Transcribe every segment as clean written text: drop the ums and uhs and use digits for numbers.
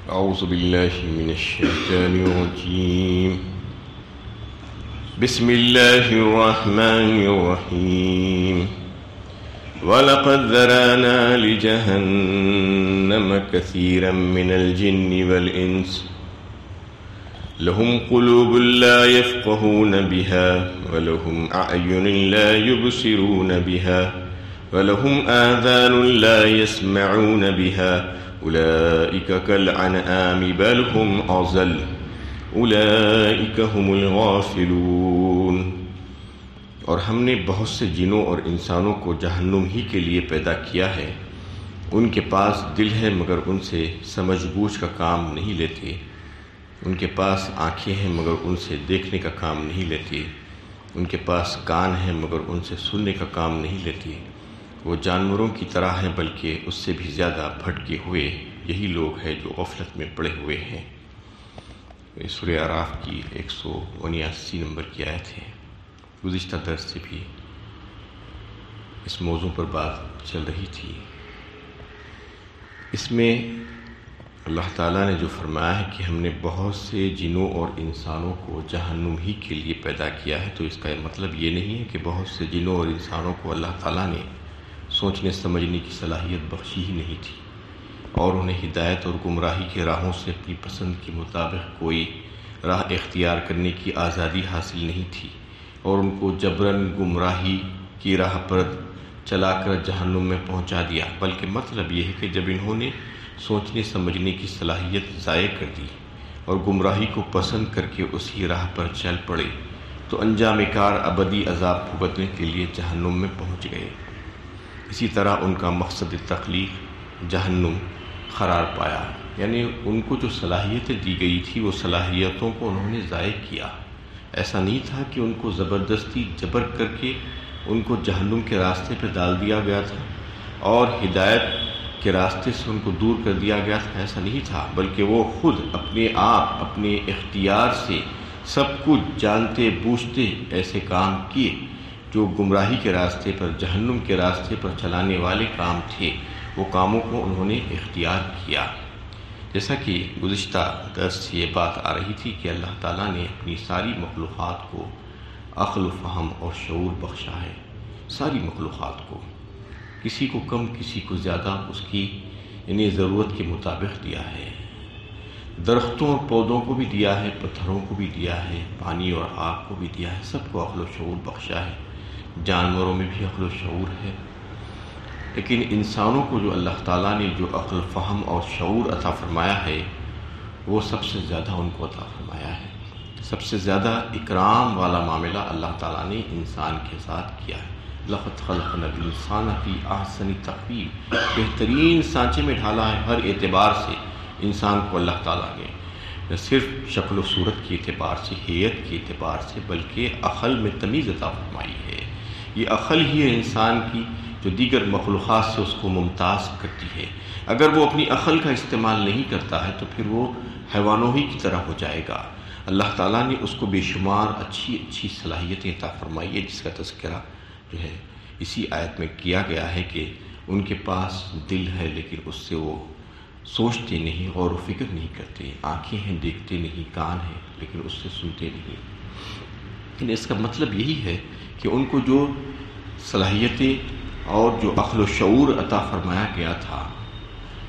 أعوذ بالله من الشيطان الرجيم. بسم الله الرحمن الرحيم. وَلَقَدْ ذَرَأْنَا لِجَهَنَّمَ كَثِيرًا مِنَ الْجِنِّ وَالْإِنسِ لَهُمْ قُلُوبٌ لَا يَفْقَهُونَ بِهَا وَلَهُمْ أَعْيُنٌ لَا يُبْصِرُونَ بِهَا وَلَهُمْ آذَانٌ لَا يَسْمَعُونَ بِهَا أُولَئِكَ كَالْأَنْعَامِ بَلْ هُمْ أَضَلُّ أُولَئِكَ هُمُ الْغَافِلُونَ. اور ہم نے بہت سے جنوں اور انسانوں کو جہنم ہی کے لیے پیدا کیا ہے. ان کے پاس دل ہے مگر ان سے سمجھ بوجھ کا کام نہیں لیتے. ان کے پاس آنکھیں ہیں مگر ان سے دیکھنے کا کام نہیں لیتے. ان کے پاس کان ہیں مگر ان سے سننے کا کام نہیں لیتے. وہ جانوروں کی طرح ہیں بلکہ اس سے بھی زیادہ بھٹکے ہوئے. یہی لوگ ہیں جو غفلت میں پڑے ہوئے ہیں. سورہ اعراف کی 179 نمبر کی آیت ہے. گزشتہ درس سے بھی اس موضوع پر بات چل رہی تھی. اس میں اللہ تعالیٰ نے جو فرمایا ہے کہ ہم نے بہت سے جنوں اور انسانوں کو جہنم ہی کے لیے پیدا کیا ہے، تو اس کا مطلب یہ نہیں ہے کہ بہت سے جنوں اور انسانوں کو اللہ تعالیٰ نے سوچنے سمجھنے کی صلاحیت بخشی ہی نہیں تھی اور انہیں ہدایت اور گمراہی کے راہوں سے اپنی پسند کے مطابق کوئی راہ اختیار کرنے کی آزادی حاصل نہیں تھی اور ان کو جبراً گمراہی کی راہ پر چلا کر جہنم میں پہنچا دیا. بلکہ مطلب یہ ہے کہ جب انہوں نے سوچنے سمجھنے کی صلاحیت ضائع کر دی اور گمراہی کو پسند کر کے اسی راہ پر چل پڑے تو انجام کار ابدی عذاب بھگتنے کے لیے جہنم میں پہنچ گئے. اسی طرح ان کا مقصد تخلیق جہنم قرار پایا. یعنی ان کو جو صلاحیتیں دی گئی تھی وہ صلاحیتوں کو انہوں نے ضائع کیا. ایسا نہیں تھا کہ ان کو زبردستی جبر کر کے ان کو جہنم کے راستے پہ ڈال دیا گیا تھا اور ہدایت کے راستے سے ان کو دور کر دیا گیا تھا. ایسا نہیں تھا، بلکہ وہ خود اپنے آپ اپنے اختیار سے سب کچھ جانتے بوجھتے ایسے کام کیے جو گمراہی کے راستے پر جہنم کے راستے پر چلانے والے کام تھے. وہ کاموں کو انہوں نے اختیار کیا. جیسا کہ گزشتہ درس سے یہ بات آ رہی تھی کہ اللہ تعالیٰ نے اپنی ساری مخلوقات کو عقل و فہم اور شعور بخشا ہے. ساری مخلوقات کو، کسی کو کم کسی کو زیادہ، اس کی یعنی ضرورت کے مطابق دیا ہے. درختوں اور پودوں کو بھی دیا ہے، پتھروں کو بھی دیا ہے، پانی اور آگ کو بھی دیا ہے. سب کو عقل و شعور بخشا ہے. جانوروں میں بھی عقل و شعور ہے. لیکن انسانوں کو جو اللہ تعالیٰ نے جو عقل فہم اور شعور عطا فرمایا ہے وہ سب سے زیادہ ان کو عطا فرمایا ہے. سب سے زیادہ اکرام والا معاملہ اللہ تعالیٰ نے انسان کے ساتھ کیا ہے. لَقَدْ خَلَقْنَا الْإِنسَانَ فِي أَحْسَنِ تَقْوِيمٍ. بہترین سانچے میں ڈھالا ہے ہر اعتبار سے انسان کو اللہ تعالیٰ نے، نہ صرف شکل و صورت کے اعتبار سے، ہیئت کے اعتبار سے، بلکہ عقل میں تمیز عطا فرمائی ہے. یہ عقل ہی ہے انسان کی جو دیگر مخلوقات سے اس کو ممتاز کرتی ہے. اگر وہ اپنی عقل کا استعمال نہیں کرتا ہے تو پھر وہ حیوانوں ہی کی طرح ہو جائے گا. اللہ تعالیٰ نے اس کو بے شمار اچھی اچھی صلاحیتیں عطا فرمائی ہے، جس کا تذکرہ جو ہے اسی آیت میں کیا گیا ہے کہ ان کے پاس دل ہے لیکن اس سے وہ سوچتے نہیں، غور و فکر نہیں کرتے. آنکھیں ہیں دیکھتے نہیں، کان ہیں لیکن اس سے سنتے نہیں. لیکن اس کا مطلب یہی ہے کہ ان کو جو صلاحیتیں اور جو عقل و شعور عطا فرمایا گیا تھا،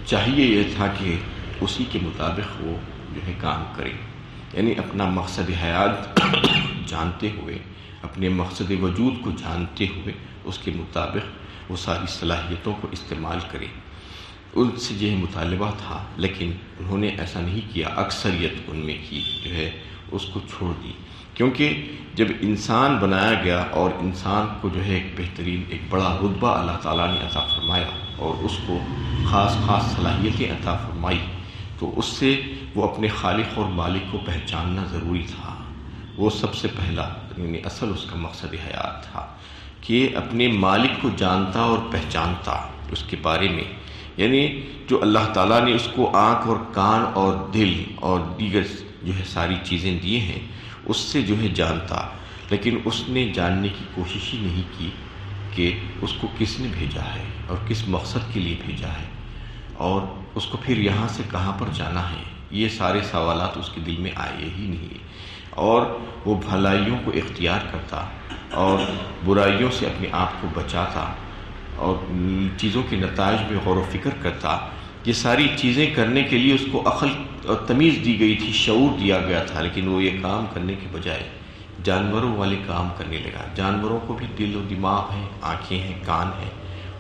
چاہیے یہ تھا کہ اسی کے مطابق وہ جو ہے کام کریں. یعنی اپنا مقصد حیات جانتے ہوئے، اپنے مقصد وجود کو جانتے ہوئے اس کے مطابق وہ ساری صلاحیتوں کو استعمال کریں. ان سے یہ مطالبہ تھا لیکن انہوں نے ایسا نہیں کیا. اکثریت ان میں کی جو ہے اس کو چھوڑ دی. کیونکہ جب انسان بنایا گیا اور انسان کو جو ہے ایک بہترین ایک بڑا رتبہ اللہ تعالیٰ نے عطا فرمایا اور اس کو خاص خاص صلاحیتیں عطا فرمائی، تو اس سے وہ اپنے خالق اور مالک کو پہچاننا ضروری تھا. وہ سب سے پہلا یعنی اصل اس کا مقصد حیات تھا کہ اپنے مالک کو جانتا اور پہچانتا اس کے بارے میں. یعنی جو اللہ تعالیٰ نے اس کو آنکھ اور کان اور دل اور دیگر جو ہے ساری چیزیں دیے ہیں اس سے جو ہے جانتا. لیکن اس نے جاننے کی کوشش ہی نہیں کی کہ اس کو کس نے بھیجا ہے اور کس مقصد کے لیے بھیجا ہے. اور اس کو پھر یہاں سے کہاں پر جانا ہے، یہ سارے سوالات اس کے دل میں آئے ہی نہیں، اور وہ بھلائیوں کو اختیار کرتا اور برائیوں سے اپنے آپ کو بچاتا اور چیزوں کے نتائج میں غور و فکر کرتا۔ یہ ساری چیزیں کرنے کے لیے اس کو عقل اور تمیز دی گئی تھی، شعور دیا گیا تھا، لیکن وہ یہ کام کرنے کے بجائے جانوروں والے کام کرنے لگا۔ جانوروں کو بھی دل و دماغ ہیں، آنکھیں ہیں، کان ہیں،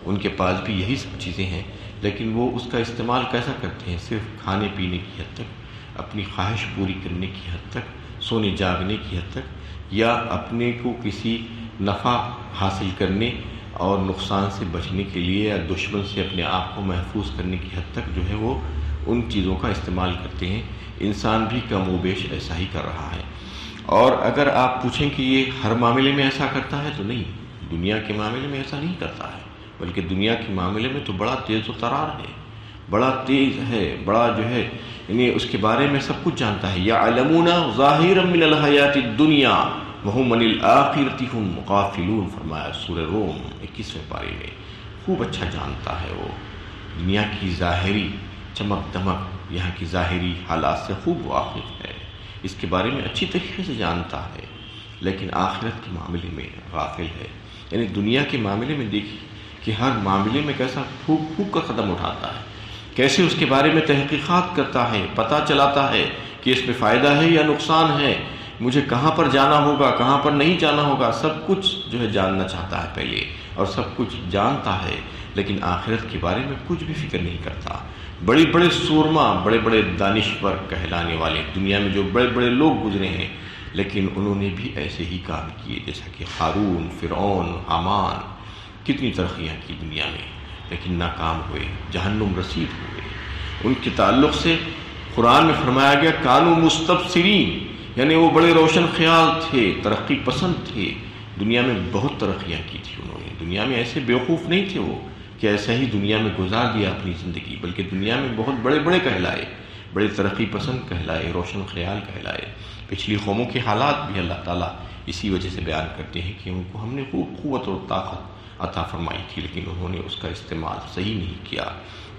ان کے پاس بھی یہی سب چیزیں ہیں، لیکن وہ اس کا استعمال کیسا کرتے ہیں؟ صرف کھانے پینے کی حد تک، اپنی خواہش پوری کرنے کی حد تک، سونے جاگنے کی حد تک، یا اپنے کو کسی نفع حاصل کرنے اور نقصان سے بچنے کے لیے یا دشمن سے اپنے آپ کو محفوظ کرنے کی حد تک جو ہے وہ ان چیزوں کا استعمال کرتے ہیں۔ انسان بھی کم و بیش ایسا ہی کر رہا ہے۔ اور اگر آپ پوچھیں کہ یہ ہر معاملے میں ایسا کرتا ہے تو نہیں، دنیا کے معاملے میں ایسا نہیں کرتا ہے، بلکہ دنیا کے معاملے میں تو بڑا تیز و ترار ہے، بڑا تیز ہے، بڑا جو ہے یعنی اس کے بارے میں سب کچھ جانتا ہے۔ یعلمون ظاہرا من الحیات الدنیا وہم عن الآخرۃ ہم غافلون، فرمایا سورہ روم 21ویں پارے میں۔ خوب اچھا جانتا ہے وہ دنیا کی ظاہری چمک دمک، یہاں کی ظاہری حالات سے خوب واقف ہے، اس کے بارے میں اچھی طریقے سے جانتا ہے، لیکن آخرت کے معاملے میں غافل ہے۔ یعنی دنیا کے معاملے میں دیکھیے کہ ہر معاملے میں کیسا پھونک پھونک کر قدم اٹھاتا ہے، کیسے اس کے بارے میں تحقیقات کرتا ہے، پتہ چلاتا ہے کہ اس میں فائدہ ہے یا نقصان ہے، مجھے کہاں پر جانا ہوگا، کہاں پر نہیں جانا ہوگا، سب کچھ جو ہے جاننا چاہتا ہے پہلے، اور سب کچھ جانتا ہے، لیکن آخرت کے بارے میں کچھ بھی فکر نہیں کرتا۔ بڑے بڑے سورما، بڑے بڑے دانشور کہلانے والے دنیا میں جو بڑے بڑے لوگ گزرے ہیں، لیکن انہوں نے بھی ایسے ہی کام کیے، جیسا کہ قارون، فرعون، حامان، کتنی ترقیاں کی دنیا میں، لیکن ناکام ہوئے، جہنم رسید ہوئے۔ ان کے تعلق سے قرآن میں فرمایا گیا کانوا مستبصرین، یعنی وہ بڑے روشن خیال تھے، ترقی پسند تھے، دنیا میں بہت ترقیاں کی تھی انہوں نے، دنیا میں ایسے بیوقوف نہیں تھے وہ کہ ایسا ہی دنیا میں گزار دیا اپنی زندگی، بلکہ دنیا میں بہت بڑے بڑے کہلائے، بڑے ترقی پسند کہلائے، روشن خیال کہلائے۔ پچھلی قوموں کے حالات بھی اللہ تعالیٰ اسی وجہ سے بیان کرتے ہیں کہ ان کو ہم نے خوب قوت اور طاقت عطا فرمائی تھی، لیکن انہوں نے اس کا استعمال صحیح نہیں کیا۔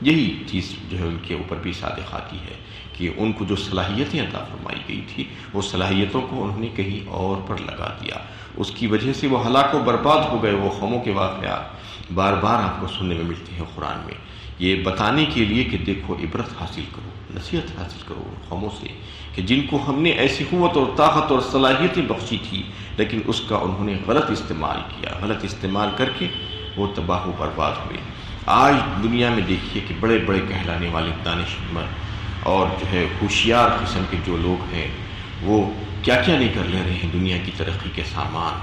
یہی چیز جو ہے ان کے اوپر بھی صادق آتی ہے کہ ان کو جو صلاحیتیں عطا فرمائی گئی تھی، وہ صلاحیتوں کو انہوں نے کہیں اور پر لگا دیا، اس کی وجہ سے وہ ہلاک و برباد ہو گئے۔ وہ قوموں کے واقعات بار بار آپ کو سننے میں ملتے ہیں قرآن میں، یہ بتانے کے لیے کہ دیکھو عبرت حاصل کرو، نصیحت حاصل کرو ان قوموں سے کہ جن کو ہم نے ایسی قوت اور طاقت اور صلاحیتیں بخشی تھی، لیکن اس کا انہوں نے غلط استعمال کیا، غلط استعمال کر کے وہ تباہ و برباد ہوئے۔ آج دنیا میں دیکھیے کہ بڑے بڑے کہلانے والے دانشور اور جو ہے ہوشیار قسم کے جو لوگ ہیں، وہ کیا کیا نہیں کر لے رہے ہیں دنیا کی ترقی کے سامان۔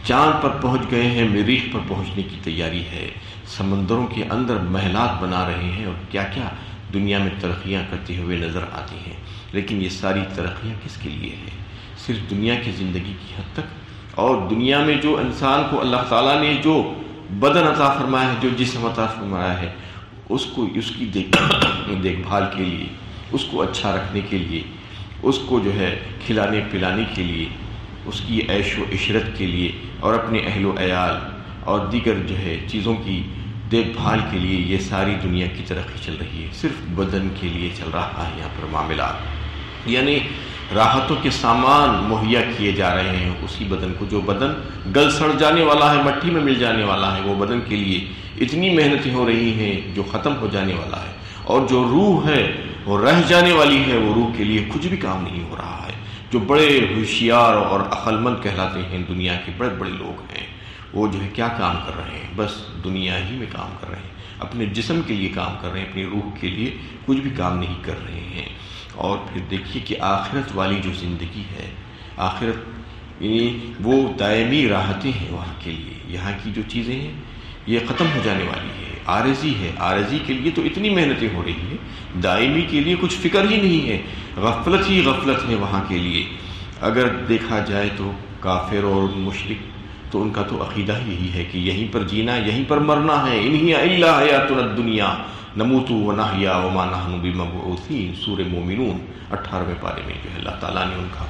چاند پر پہنچ گئے ہیں، مریخ پر پہنچنے کی تیاری ہے، سمندروں کے اندر محلات بنا رہے ہیں، اور کیا کیا دنیا میں ترقیاں کرتے ہوئے نظر آتی ہیں۔ لیکن یہ ساری ترقیاں کس کے لیے ہیں؟ صرف دنیا کی زندگی کی حد تک، اور دنیا میں جو انسان کو اللہ تعالیٰ نے جو بدن عطا فرمایا ہے، جو جسم عطا فرمایا ہے، اس کو اس کی دیکھ بھال کے لیے، اس کو اچھا رکھنے کے لیے، اس کو جو ہے کھلانے پلانے کے لیے، اس کی عیش و عشرت کے لیے، اور اپنے اہل و عیال اور دیگر جو ہے چیزوں کی دیکھ بھال کے لیے، یہ ساری دنیا کی ترقی چل رہی ہے۔ صرف بدن کے لیے چل رہا ہے یہاں پر معاملات، یعنی راحتوں کے سامان مہیا کیے جا رہے ہیں اسی بدن کو، جو بدن گل سڑ جانے والا ہے، مٹی میں مل جانے والا ہے، وہ بدن کے لیے اتنی محنتیں ہو رہی ہیں جو ختم ہو جانے والا ہے، اور جو روح ہے وہ رہ جانے والی ہے، وہ روح کے لیے کچھ بھی کام نہیں ہو رہا ہے۔ جو بڑے ہوشیار اور عقل مند کہلاتے ہیں دنیا کے بڑے بڑے لوگ ہیں، وہ جو ہے کیا کام کر رہے ہیں؟ بس دنیا ہی میں کام کر رہے ہیں، اپنے جسم کے لیے کام کر رہے ہیں، اپنی روح کے لیے کچھ بھی کام نہیں کر رہے ہیں۔ اور پھر دیکھیے کہ آخرت والی جو زندگی ہے، آخرت یعنی وہ دائمی راحتیں ہیں وہاں کے لیے، یہاں کی جو چیزیں ہیں یہ ختم ہو جانے والی ہے، عارضی ہے، عارضی کے لیے تو اتنی محنتیں ہو رہی ہیں، دائمی کے لیے کچھ فکر ہی نہیں ہے، غفلت ہی غفلت ہے وہاں کے لیے۔ اگر دیکھا جائے تو کافر اور مشرک تو ان کا تو عقیدہ یہی ہے کہ یہیں پر جینا، یہیں پر مرنا ہے، ان ہی الا حیاتنا الدنیا نموت و نحیا وما نحن بمبعوثین، سورہ مومنون 18ویں پارے میں جو ہے اللہ تعالیٰ نے ان کا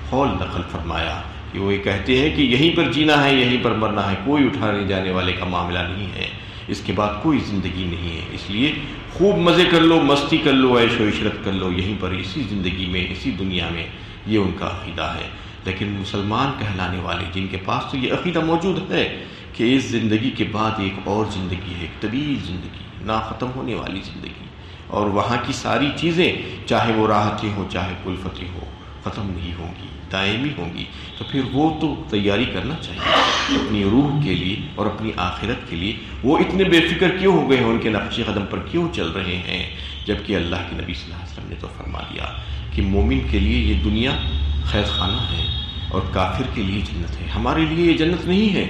قول نقل فرمایا کہ وہ یہ کہتے ہیں کہ یہیں پر جینا ہے، یہیں پر مرنا ہے، کوئی اٹھانے جانے والے کا معاملہ نہیں ہے۔ اس کے بعد کوئی زندگی نہیں ہے، اس لیے خوب مزے کر لو، مستی کر لو، عیش و عشرت کر لو یہیں پر، اسی زندگی میں، اسی دنیا میں، یہ ان کا عقیدہ ہے۔ لیکن مسلمان کہلانے والے جن کے پاس تو یہ عقیدہ موجود ہے کہ اس زندگی کے بعد ایک اور زندگی ہے، ایک طویل زندگی، نہ ختم ہونے والی زندگی، اور وہاں کی ساری چیزیں چاہے وہ راحتیں ہوں چاہے کلفتیں ہوں ختم نہیں ہوں گی، دائمی ہوں گی، تو پھر وہ تو تیاری کرنا چاہیے اپنی روح کے لیے اور اپنی آخرت کے لیے۔ وہ اتنے بے فکر کیوں ہو گئے ہیں، ان کے نقش قدم پر کیوں چل رہے ہیں، جبکہ اللہ کے نبی صلی اللہ علیہ وسلم نے تو فرما دیا کہ مومن کے لیے یہ دنیا خیر خانہ ہے اور کافر کے لیے جنت ہے۔ ہمارے لیے یہ جنت نہیں ہے،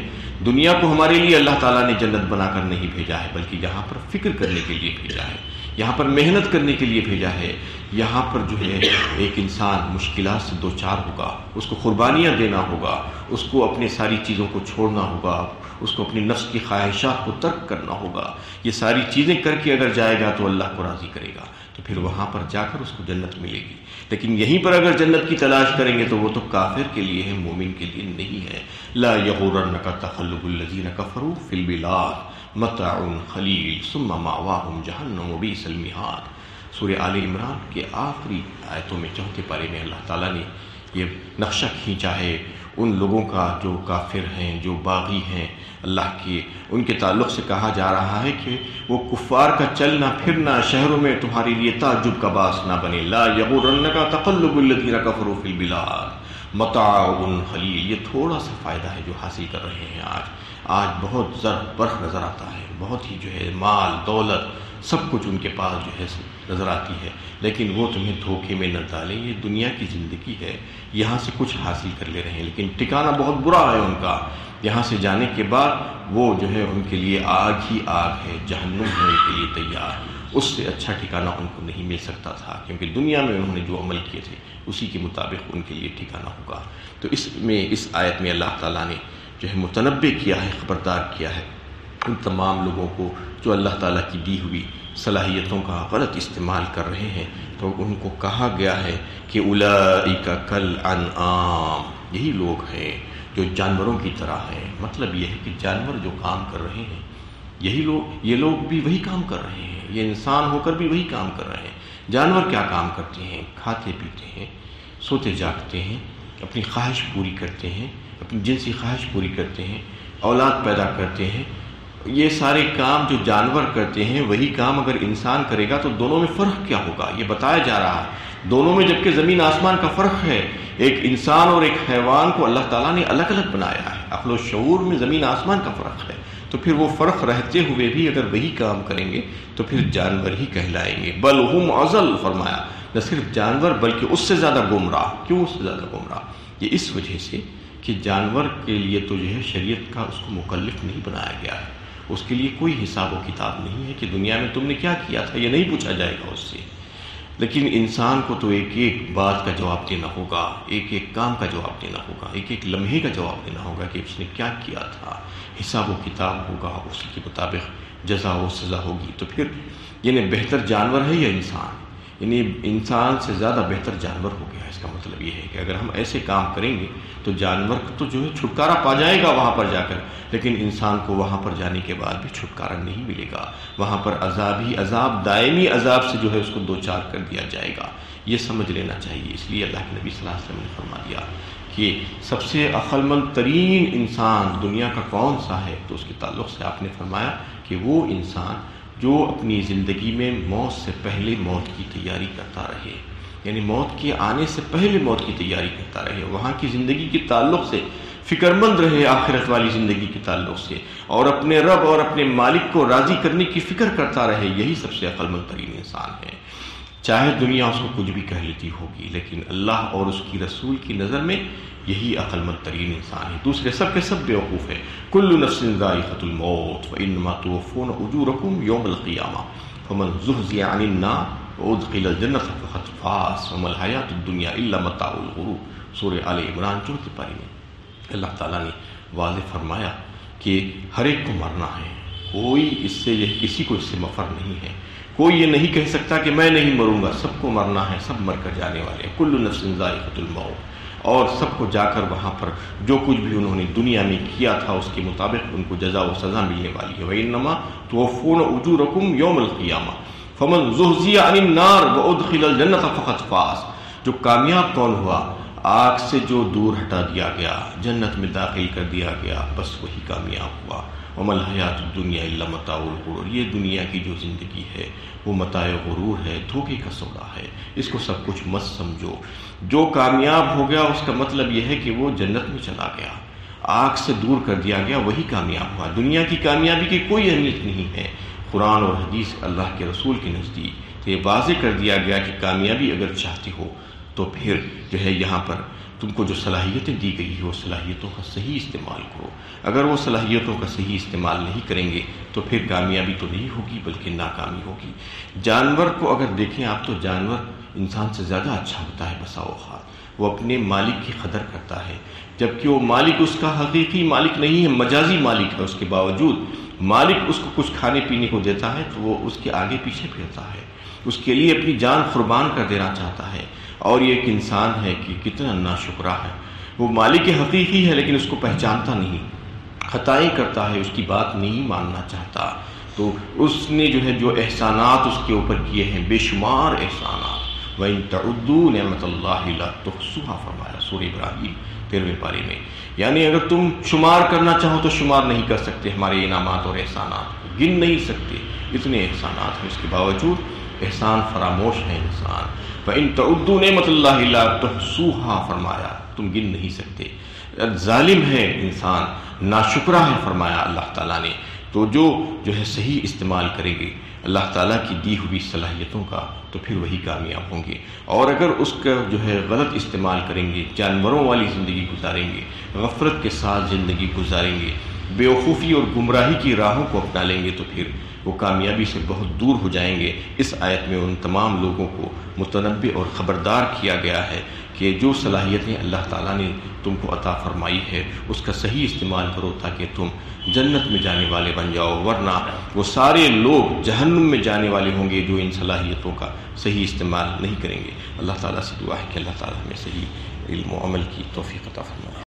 دنیا کو ہمارے لیے اللہ تعالیٰ نے جنت بنا کر نہیں بھیجا ہے، بلکہ یہاں پر فکر کرنے کے لیے بھیجا ہے، یہاں پر محنت کرنے کے لیے بھیجا ہے، یہاں پر جو ہے ایک انسان مشکلات سے دوچار ہوگا، اس کو قربانیاں دینا ہوگا، اس کو اپنے ساری چیزوں کو چھوڑنا ہوگا، اس کو اپنی نفس کی خواہشات کو ترک کرنا ہوگا۔ یہ ساری چیزیں کر کے اگر جائے گا تو اللہ کو راضی کرے گا، تو پھر وہاں پر جا کر اس کو جنت ملے گی۔ لیکن یہیں پر اگر جنت کی تلاش کریں گے تو وہ تو کافر کے لیے ہے، مومن کے لیے نہیں ہے۔ لا یغرنک تقلب الذین کفروا فی البلاد متاع قلیل ثم مأواہم جہنم وبئس المہاد۔ سورہ آل عمران کے آخری آیتوں میں، چوتھے پارے میں اللہ تعالیٰ نے یہ نقشہ کھینچا ہے ان لوگوں کا جو کافر ہیں، جو باغی ہیں اللہ کے، ان کے تعلق سے کہا جا رہا ہے کہ وہ کفار کا چلنا پھرنا شہروں میں تمہارے لیے تعجب کا باعث نہ بنے۔ لا یغرنک تقلب الذین کفروا فی البلاد متاع قلیل، یہ تھوڑا سا فائدہ ہے جو حاصل کر رہے ہیں آج بہت زرد برق نظر آتا ہے، بہت ہی جو ہے مال دولت سب کچھ ان کے پاس جو ہے نظر آتی ہے، لیکن وہ تمہیں دھوکے میں نہ ڈالیں، یہ دنیا کی زندگی ہے، یہاں سے کچھ حاصل کر لے رہے ہیں، لیکن ٹھکانہ بہت برا ہے ان کا، یہاں سے جانے کے بعد وہ جو ہے ان کے لیے آگ ہی آگ ہے، جہنم ہے ان کے لیے تیار، اس سے اچھا ٹھکانہ ان کو نہیں مل سکتا تھا، کیونکہ دنیا میں انہوں نے جو عمل کیے تھے اسی کے مطابق ان کے لیے ٹھکانہ ہوگا۔ تو اس آیت میں اللہ تعالیٰ نے جو ہے متنبع کیا ہے، خبردار کیا ہے ان تمام لوگوں کو جو اللہ تعالیٰ کی دی ہوئی صلاحیتوں کا غلط استعمال کر رہے ہیں، تو ان کو کہا گیا ہے کہ اولئک کالانعام، یہی لوگ ہیں جو جانوروں کی طرح ہیں۔ مطلب یہ ہے کہ جانور جو کام کر رہے ہیں یہ لوگ بھی وہی کام کر رہے ہیں، یہ انسان ہو کر بھی وہی کام کر رہے ہیں۔ جانور کیا کام کرتے ہیں؟ کھاتے پیتے ہیں، سوتے جاگتے ہیں، اپنی خواہش پوری کرتے ہیں، اپنی جنسی خواہش پوری کرتے ہیں، اولاد پیدا کرتے ہیں۔ یہ سارے کام جو جانور کرتے ہیں وہی کام اگر انسان کرے گا تو دونوں میں فرق کیا ہوگا، یہ بتایا جا رہا ہے۔ دونوں میں جبکہ زمین آسمان کا فرق ہے، ایک انسان اور ایک حیوان کو اللہ تعالیٰ نے الگ الگ بنایا ہے، عقل و شعور میں زمین آسمان کا فرق ہے، تو پھر وہ فرق رہتے ہوئے بھی اگر وہی کام کریں گے تو پھر جانور ہی کہلائیں گے۔ بل ہم اضل، فرمایا نہ صرف جانور بلکہ اس سے زیادہ گمراہ۔ کیوں اس سے زیادہ گمراہ؟ یہ اس وجہ سے کہ جانور کے لیے تو جو ہے شریعت کا اس کو مکلف نہیں بنایا گیا ہے، اس کے لیے کوئی حساب و کتاب نہیں ہے کہ دنیا میں تم نے کیا کیا تھا، یہ نہیں پوچھا جائے گا اس سے۔ لیکن انسان کو تو ایک ایک بات کا جواب دینا ہوگا، ایک ایک کام کا جواب دینا ہوگا، ایک ایک لمحے کا جواب دینا ہوگا کہ اس نے کیا کیا تھا، حساب و کتاب ہوگا، اسی کے مطابق جزا و سزا ہوگی۔ تو پھر یعنی بہتر جانور ہے یا انسان؟ یعنی انسان سے زیادہ بہتر جانور ہو گیا۔ اس کا مطلب یہ ہے کہ اگر ہم ایسے کام کریں گے تو جانور تو جو ہے چھٹکارا پا جائے گا وہاں پر جا کر، لیکن انسان کو وہاں پر جانے کے بعد بھی چھٹکارا نہیں ملے گا، وہاں پر عذاب ہی عذاب، دائمی عذاب سے جو ہے اس کو دوچار کر دیا جائے گا۔ یہ سمجھ لینا چاہیے۔ اس لیے اللہ کے نبی صلی اللہ علیہ وسلم نے فرما دیا کہ سب سے عقل مند ترین انسان دنیا کا کون سا ہے، تو اس کے تعلق سے آپ نے فرمایا کہ وہ انسان جو اپنی زندگی میں موت سے پہلے موت کی تیاری کرتا رہے، یعنی موت کے آنے سے پہلے موت کی تیاری کرتا رہے، وہاں کی زندگی کے تعلق سے فکر مند رہے، آخرت والی زندگی کے تعلق سے، اور اپنے رب اور اپنے مالک کو راضی کرنے کی فکر کرتا رہے، یہی سب سے عقل مند ترین انسان ہے۔ چاہے دنیا اس کو کچھ بھی کہہ لیتی ہوگی، لیکن اللہ اور اس کی رسول کی نظر میں یہی عقل مند ترین انسان ہے، دوسرے سب کے سب بیوقوف ہیں۔ کل نفس ذائقۃ الموت وانما توفون اجورکم یوم القیامہ فمن زحزح عن النار وادخل الجنۃ فقد فاز وما الحیاۃ الدنیا الا متاع الغرور۔ سورہ آل عمران 4 پارے میں اللہ تعالیٰ نے واضح فرمایا کہ ہر ایک کو مرنا ہے، کوئی اس سے کسی کو اس سے مفر نہیں ہے، کوئی یہ نہیں کہہ سکتا کہ میں نہیں مروں گا، سب کو مرنا ہے، سب مر کر جانے والے ہیں۔ کل نفس ذائقۃ الموت، اور سب کو جا کر وہاں پر جو کچھ بھی انہوں نے دنیا میں کیا تھا اس کے مطابق ان کو جزا و سزا ملنے والی ہے۔ وَإِنَّمَا تُوَفُّونَ أُجُورَكُمْ يَوْمَ الْقِيَامَةِ فَمَنْ زُحْزِحَ عَنِ النَّارِ وَأُدْخِلَ الْجَنَّةَ فَقَدْ فَازَ۔ جو کامیاب کون ہوا؟ آگ سے جو دور ہٹا دیا گیا، جنت میں داخل کر دیا گیا، بس وہی کامیاب ہوا۔ وَمَا الْحَيَاةُ الدُّنْيَا إِلَّا مَتَاعُ الْغُرُورِ۔ یہ دنیا کی جو زندگی ہے وہ متاع غرور ہے، دھوکے کا سودا ہے، اس کو سب کچھ مت سمجھو۔ جو کامیاب ہو گیا اس کا مطلب یہ ہے کہ وہ جنت میں چلا گیا، آگ سے دور کر دیا گیا، وہی کامیاب ہوا۔ دنیا کی کامیابی کی کوئی اہمیت نہیں ہے۔ قرآن اور حدیث اللہ کے رسول کے نزدیک تو یہ واضح کر دیا گیا کہ کامیابی اگر چاہتے ہو تو پھر جو ہے یہاں پر تم کو جو صلاحیتیں دی گئی ہے وہ صلاحیتوں کا صحیح استعمال کرو۔ اگر وہ صلاحیتوں کا صحیح استعمال نہیں کریں گے تو پھر کامیابی تو نہیں ہوگی بلکہ ناکامی ہوگی۔ جانور کو اگر دیکھیں آپ تو جانور انسان سے زیادہ اچھا ہوتا ہے بسا اوقات، وہ اپنے مالک کی قدر کرتا ہے، جبکہ وہ مالک اس کا حقیقی مالک نہیں ہے، مجازی مالک ہے۔ اس کے باوجود مالک اس کو کچھ کھانے پینے کو دیتا ہے تو وہ اس کے آگے پیچھے پھرتا ہے، اس کے لیے اپنی جان قربان کر دینا چاہتا ہے۔ اور یہ ایک انسان ہے کہ کتنا ناشکرا ہے، وہ مالک حقیقی ہے لیکن اس کو پہچانتا نہیں، خطائیں کرتا ہے، اس کی بات نہیں ماننا چاہتا۔ تو اس نے جو ہے جو احسانات اس کے اوپر کیے ہیں، بے شمار احسانات، وَإِن تَعُدُّوا نِعْمَةَ اللَّهِ لَا تُحْصُوهَا فرمایا سورہ ابراہیم 13ویں پارے میں۔ یعنی اگر تم شمار کرنا چاہو تو شمار نہیں کر سکتے ہمارے انعامات اور احسانات کو، گن نہیں سکتے، اتنے احسانات ہیں، اس کے باوجود احسان فراموش ہے انسان۔ فَإِن تَعُدُّوا نِعْمَةَ اللَّهِ لَا تُحْصُوهَا فرمایا، تم گن نہیں سکتے۔ ظالم ہے انسان، ناشکرا ہے فرمایا اللہ تعالیٰ نے۔ تو جو ہے صحیح استعمال کریں گے اللہ تعالیٰ کی دی ہوئی صلاحیتوں کا تو پھر وہی کامیاب ہوں گے، اور اگر اس کا جو ہے غلط استعمال کریں گے، جانوروں والی زندگی گزاریں گے، غفلت کے ساتھ زندگی گزاریں گے، بیوقوفی اور گمراہی کی راہوں کو اپنا لیں گے تو پھر وہ کامیابی سے بہت دور ہو جائیں گے۔ اس آیت میں ان تمام لوگوں کو متنبہ اور خبردار کیا گیا ہے کہ جو صلاحیتیں اللہ تعالیٰ نے تم کو عطا فرمائی ہے اس کا صحیح استعمال کرو تاکہ تم جنت میں جانے والے بن جاؤ، ورنہ وہ سارے لوگ جہنم میں جانے والے ہوں گے جو ان صلاحیتوں کا صحیح استعمال نہیں کریں گے۔ اللہ تعالیٰ سے دعا ہے کہ اللہ تعالیٰ ہمیں صحیح علم و عمل کی توفیق عطا فرمائے۔